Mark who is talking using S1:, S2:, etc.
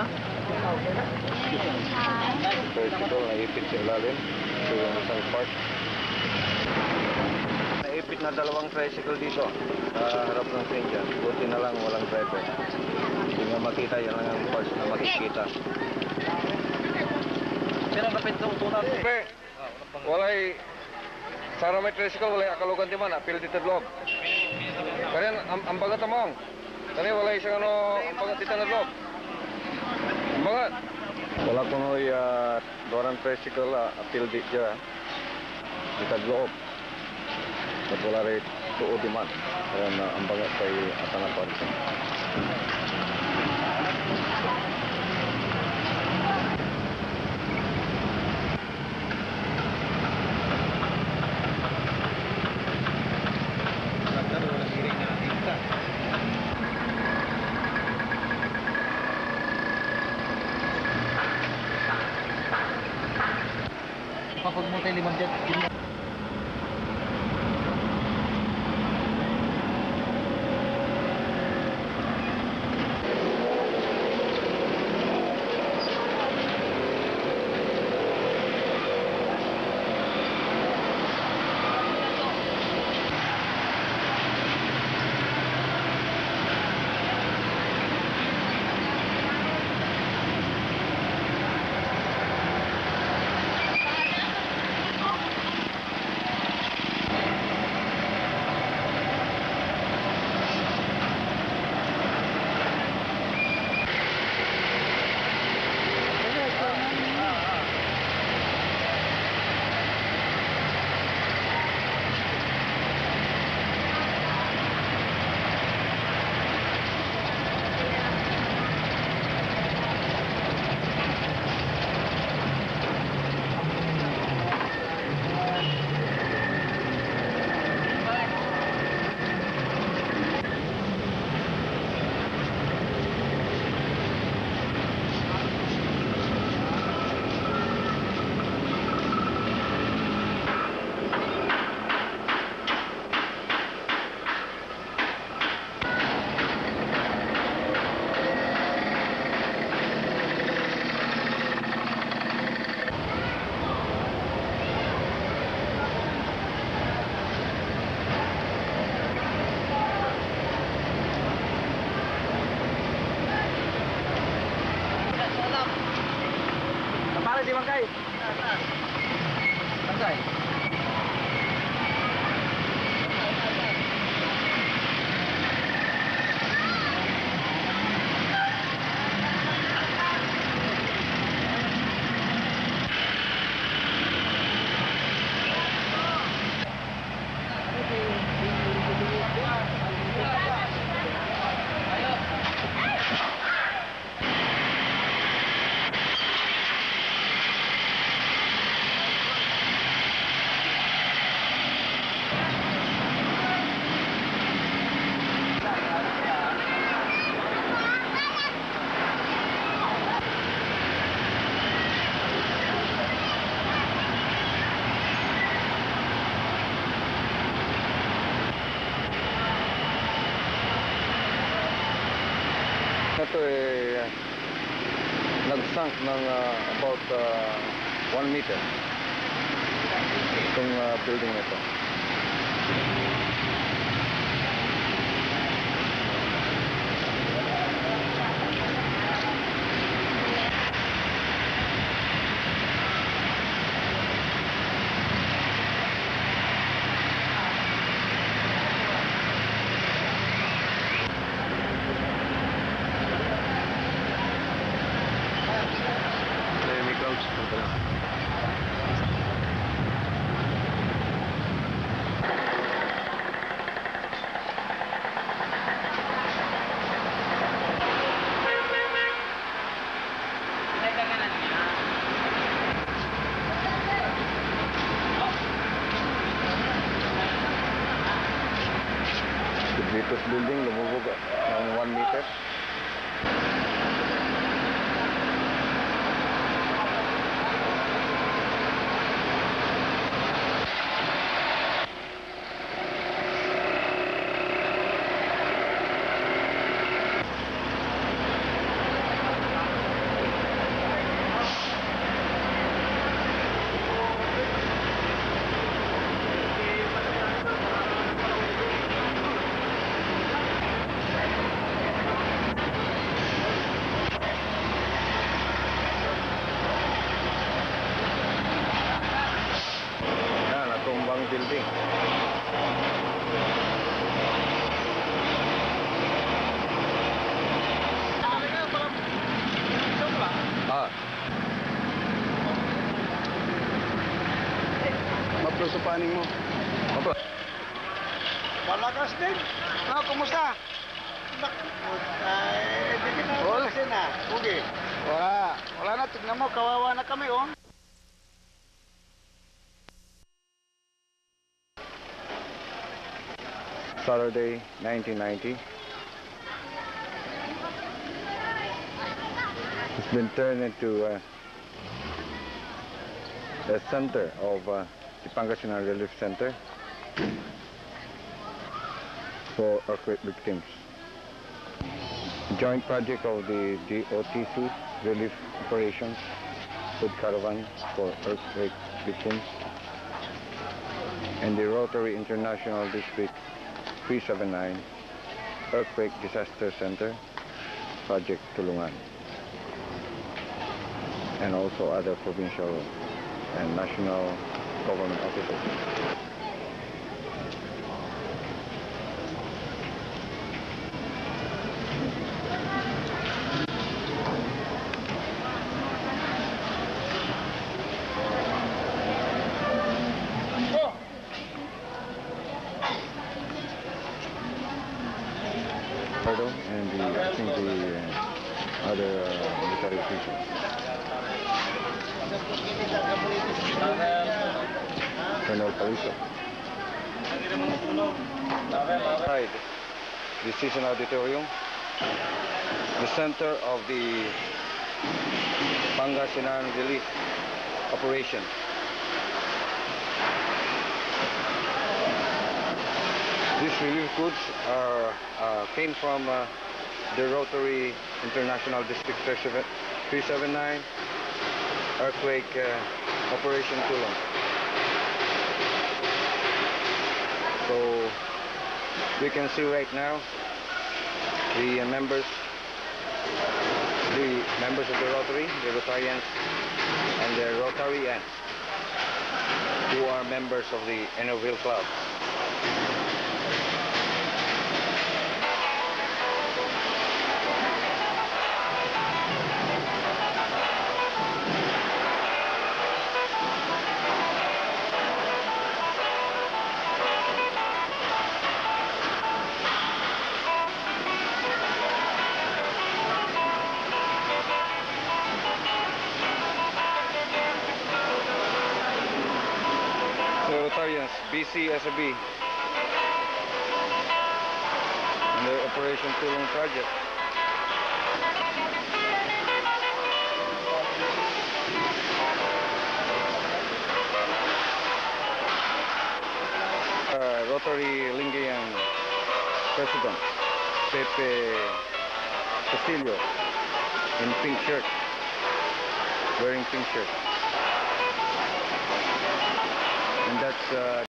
S1: Ha? Tricycle na ipit sa ilalim. Ito yung isang part. Naipit na dalawang tricycle dito sa harap ng train dyan. Buti na lang walang driver. Hindi nga makita, yan lang ang parts na makikita.
S2: Pero kapit itong tunat.
S1: Walay Sara may tricycle, walay akalugan di man, apil dito loob. Kaya ang bagat among. Kaya walay isang ang bagat dito na loob. Ang bagat. Wala ko no'y dorang tricycle, apil dito dito loob. At wala rin tuod di man. Kaya ang bagat kay atanapan.
S2: Kapag mo tayo 5 jet. Di bangkay. Bangkay.
S1: Ito nag-sunk ng about 1 meter itong building na ito. Dito's building lumubog ng 1 meter. building. Ah.
S3: Maplusupanin mo.
S1: Apa?
S3: Malakas din. Kumusta? Hindi kita napansin na. Ugi. Wala na. Tignan mo, kawawa na kami, oh.
S1: Saturday, 1990. It's been turned into the center of the Pangasinan Relief Center for earthquake victims. A joint project of the DOTC Relief Operations Food Caravan for Earthquake Victims and the Rotary International District 379 Earthquake Disaster Center Project Tulungan, and also other provincial and national government officers. And I think the other military officials. Colonel Paliso. Right. This is an auditorium, the center of the Pangasinan Relief Operation. These relief goods came from the Rotary International District 379 Earthquake Operation Tulong. So we can see right now the members of the Rotary, the Rotarians, and the Rotarians who are members of the Enoville Club. Rotarians, BCSB, and the Operation Tulong Project. Rotary Lingayen President Pepe Castillo in pink shirt, wearing pink shirt. And that's